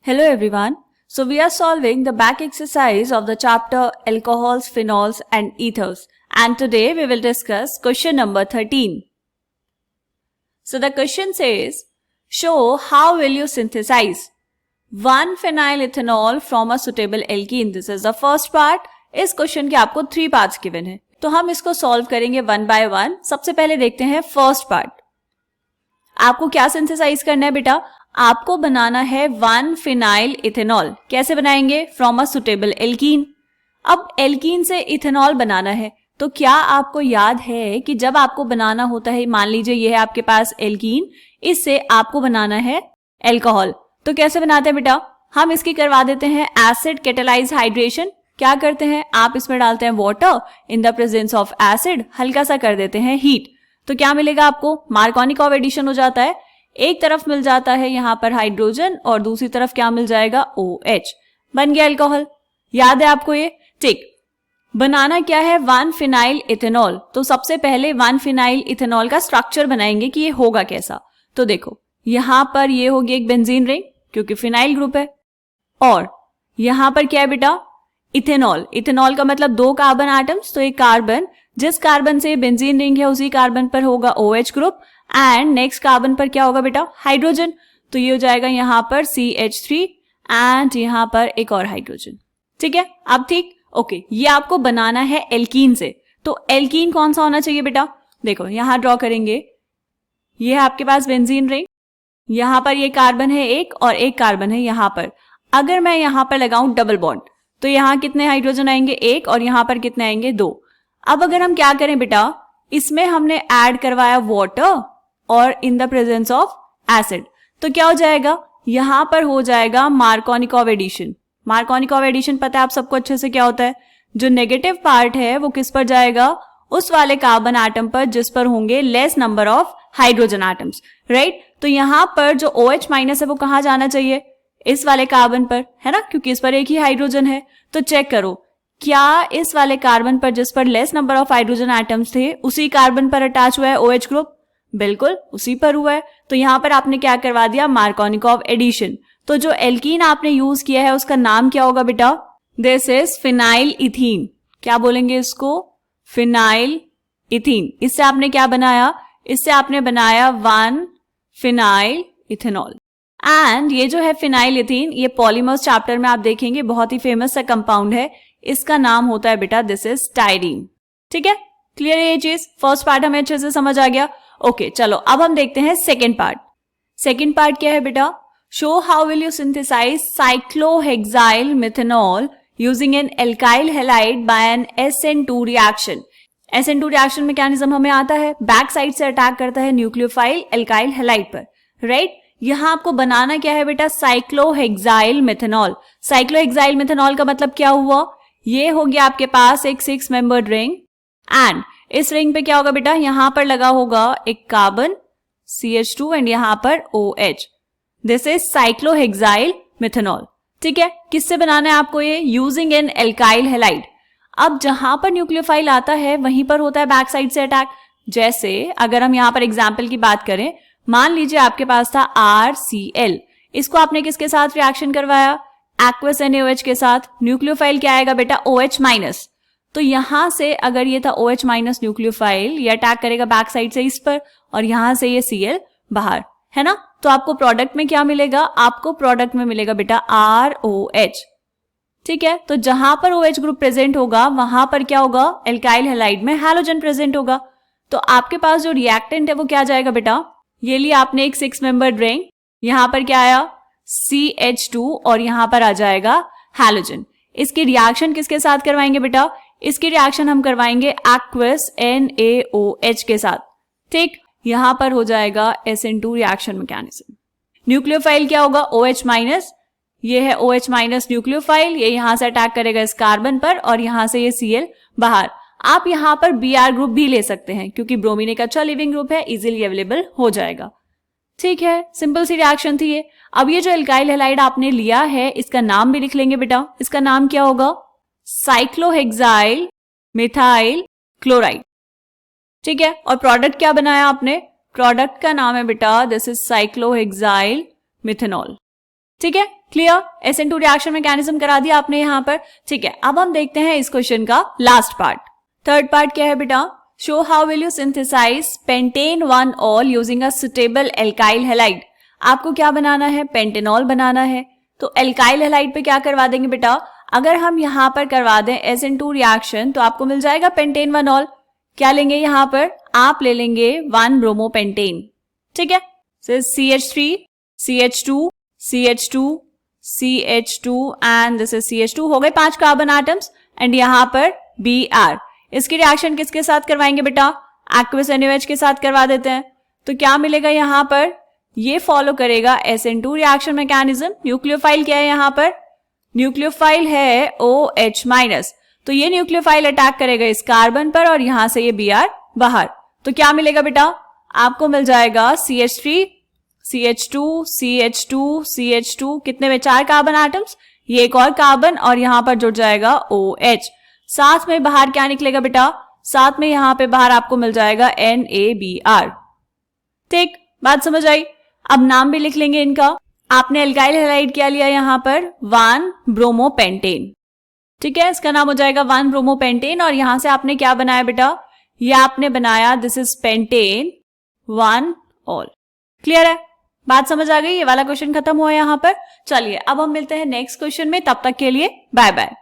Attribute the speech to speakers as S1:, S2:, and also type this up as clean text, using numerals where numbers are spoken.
S1: Hello everyone. So we are solving the back exercise of the chapter alcohols, phenols and ethers. And today we will discuss question number 13. So the question says, show how will you synthesize 1-phenyl ethanol from a suitable alkene. This is the first part. इस question के आपको 3 parts given है, तो हम इसको solve करेंगे 1 by 1. सबसे पहले देखते हैं फर्स्ट पार्ट. आपको क्या सिंथेसाइज करना है बेटा? आपको बनाना है 1-phenyl ethanol. कैसे बनाएंगे? From a suitable alkene. अब एल्कीन से इथेनॉल बनाना है, तो क्या आपको याद है कि जब आपको बनाना होता है, मान लीजिए ये है आपके पास एल्कीन, इससे आपको बनाना है एल्कोहल. तो कैसे बनाते हैं बेटा? हम इसकी करवा देते हैं एसिड कैटालाइज हाइड्रेशन. क्या करते हैं? आप इसमें डालते हैं water in the presence of acid, हल्का सा कर देते हैं हीट. तो क्या मिलेगा आपको? मार्कोनिकॉव एडिशन हो जाता है. एक तरफ मिल जाता है यहां पर हाइड्रोजन और दूसरी तरफ क्या मिल जाएगा? OH. बन गया अल्कोहल. याद है आपको ये? ठीक. बनाना क्या है? 1-phenyl ethanol. तो सबसे पहले 1-phenyl ethanol का स्ट्रक्चर बनाएंगे कि ये होगा कैसा. तो देखो, यहां पर ये होगी एक बेंजीन रिंग क्योंकि फिनाइल ग्रुप है, और यहां पर क्या है बेटा? इथेनॉल. इथेनॉल का मतलब 2 कार्बन एटम्स, तो एक कार्बन, जिस कार्बन से बेंजीन रिंग है उसी कार्बन पर होगा OH group, and next carbon पर क्या होगा बेटा? हाइड्रोजन. तो ये हो जाएगा यहां पर CH3 एंड यहां पर एक और हाइड्रोजन. ठीक है, अब ठीक. ओके, ये आपको बनाना है एल्कीन से. तो एल्कीन कौन सा होना चाहिए बेटा? देखो यहां ड्रॉ करेंगे. ये है आपके पास बेंजीन रिंग, यहां पर ये कार्बन है एक और एक कार्बन है यहां पर. अगर मैं यहां पर लगाऊं डबल बॉन्ड, तो यहां कितने हाइड्रोजन आएंगे? 1, और यहां पर कितने आएंगे? 2. अब अगर हम क्या करें बेटा, इसमें हमने ऐड करवाया वाटर और in the presence of acid, तो क्या हो जाएगा? यहां पर हो जाएगा मार्कोनिकॉव एडिशन. मार्कोनिकॉव एडिशन पता है आप सबको अच्छे से क्या होता है? जो नेगेटिव पार्ट है वो किस पर जाएगा? उस वाले कार्बन एटम पर जिस पर होंगे less number of hydrogen atoms, right? तो यहां पर जो OH माइनस है वो कहां जाना चाहिए? इस वाले कार्बन पर, है ना, क्योंकि इस पर एक ही हाइड्रोजन है. तो चेक करो, क्या इस वाले कार्बन पर जिस पर less number of hydrogen atoms थे उसी कार्बन पर अटैच हुआ है OH ग्रुप? बिल्कुल उसी पर हुआ है. तो यहां पर आपने क्या करवा दिया? Markovnikov addition. तो जो एल्कीन आपने यूज किया है उसका नाम क्या होगा बेटा? This is phenyl ethene. क्या बोलेंगे इसको? Phenyl ethene. इससे आपने क्या बनाया? इससे आपने बनाया 1-phenyl ethanol. एंड ये जो है फिनाइल इथीन, ये पॉलीमर्स चैप्टर में आप देखेंगे बहुत ही फेमस सा कंपाउंड है. इसका नाम होता है बेटा, दिस इज स्टाइरीन. ठीक है, क्लियर है ये चीज? फर्स्ट पार्ट हमें अच्छे से समझ आ गया. ओके, चलो अब हम देखते हैं सेकेंड पार्ट. सेकेंड पार्ट क्या है बेटा? Show how will you synthesize cyclohexyl methanol using an alkyl halide by an SN2 reaction. SN2 reaction mechanism हमें आता है, बैक साइड से अटैक करता है न्यूक्लियोफाइल एल्काइल हैलाइड पर, राइट? यहां आपको बनाना क्या है बेटा? Cyclohexyl methanol. साइक्लोहेक्साइल मिथेनॉल का मतलब क्या हुआ? ये हो गया आपके पास एक 6 मेंबर्ड रिंग, एंड इस रिंग पे क्या होगा बेटा? यहां पर लगा होगा एक कार्बन CH2 एंड यहां पर OH. This is cyclohexyl methanol. ठीक है, किससे बनाना है आपको ये? Using an alkyl halide. अब जहां पर न्यूक्लियोफाइल आता है वहीं पर होता है बैक साइड से अटैक. जैसे अगर हम यहां पर एग्जाम्पल की बात करें, मान लीजिए आपके पास था RCl. इसको आपने किसके साथ रिएक्शन करवाया? एक्वस NaOH के साथ. न्यूक्लियोफाइल क्या आएगा बेटा? OH minus. तो यहां से अगर ये था OH माइनस न्यूक्लियोफाइल, ये अटैक करेगा बैक साइड से इस पर, और यहां से ये Cl बाहर, है ना? तो आपको प्रोडक्ट में क्या मिलेगा? आपको प्रोडक्ट में मिलेगा बेटा ROH. ठीक है, तो जहां पर OH ग्रुप प्रेजेंट होगा वहां पर क्या होगा? एल्काइल हैलाइड में हैलोजन प्रेजेंट होगा. तो आपके पास जो रिएक्टेंट है वो क्या जाएगा बेटा? ये लिए आपने एक 6 मेंबर्ड रिंग, यहां पर क्या आया? CH2 और यहां पर आ जाएगा हैलोजन. इसकी रिएक्शन किसके साथ करवाएंगे बेटा? इसकी रिएक्शन हम करवाएंगे एक्वस NaOH के साथ. ठीक, यहां पर हो जाएगा SN2 रिएक्शन मैकेनिज्म. न्यूक्लियोफाइल क्या होगा? OH minus. ये है OH माइनस न्यूक्लियोफाइल, ये यहां से अटैक करेगा इस कार्बन पर, और यहां से ये Cl बाहर. आप यहां पर Br ग्रुप भी ले सकते हैं क्योंकि ब्रोमीन एक अच्छा लिविंग ग्रुप है, इजीली अवेलेबल हो जाएगा. ठीक है, सिंपल सी रिएक्शन थी ये. अब ये जो एल्काइल हैलाइड आपने लिया है इसका नाम भी लिख लेंगे बेटा. इसका नाम क्या होगा? Cyclohexyl methyl chloride. ठीक है, और प्रोडक्ट क्या बनाया आपने? प्रोडक्ट का नाम है बेटा, दिस इज साइक्लोहेक्साइल मिथेनॉल. ठीक है, क्लियर? SN2 रिएक्शन मैकेनिज्म करा दिया आपने यहाँ पर, ठीक है। अब हम देखते हैं इस क्वेश्चन का लास्ट पार्ट। थर्ड पार्ट क्या है बेटा? Show how will you synthesize pentane 1 ol using a suitable alkyl halide. आपको क्या बनाना है? पेंटेनॉल बनाना है। तो एल्काइल हैलाइड पे क्या करवा देंगे बेटा? अगर हम यहाँ पर करवा दें SN2 रिएक्शन तो आपको मिल जाएगा पेंटेन 1 ऑल। क्या लेंगे यहाँ पर? आप ले लेंगे 1 ब्रोमोपेंटेन, ठीक है। CH3, CH2, CH2, CH2 and this is CH2, हो गए 5 कार्बन एटम्स एंड यहाँ पर Br। इसकी रिएक्शन किसके साथ करवाएंगे बेटा? एक्वस NaOH के साथ करवा देते हैं। तो क्या मिलेगा यहाँ पर? ये फॉलो करेगा SN2 रिएक्शन मैकेनिज्म। न्यूक्लियोफाइल क्या है यहाँ पर? न्यूक्लियोफाइल है OH-, तो ये न्यूक्लियोफाइल अटैक करेगा इस कार्बन पर और यहां से ये Br बाहर। तो क्या मिलेगा बेटा? आपको मिल जाएगा CH3, CH2, CH2, CH2, कितने में? 4 कार्बन एटम्स, ये एक और कार्बन और यहां पर जुड़ जाएगा OH। साथ में बाहर क्या निकलेगा बेटा? साथ में यहां पे बाहर आपको मिल जाएगा NaBr। ठीक, बात समझ आई? अब नाम भी लिख लेंगे इनका। आपने एल्काइल हैलाइड क्या लिया यहाँ पर? 1 ब्रोमोपेंटेन, ठीक है। इसका नाम हो जाएगा 1 ब्रोमोपेंटेन और यहां से आपने क्या बनाया बेटा? ये आपने बनाया this is pentane 1 all. Clear है? बात समझ आ गई? ये वाला क्वेश्चन खत्म हुआ यहाँ पर। चलिए अब हम मिलते हैं नेक्स्ट क्वेश्चन में, तब तक के लिए बाय बाय।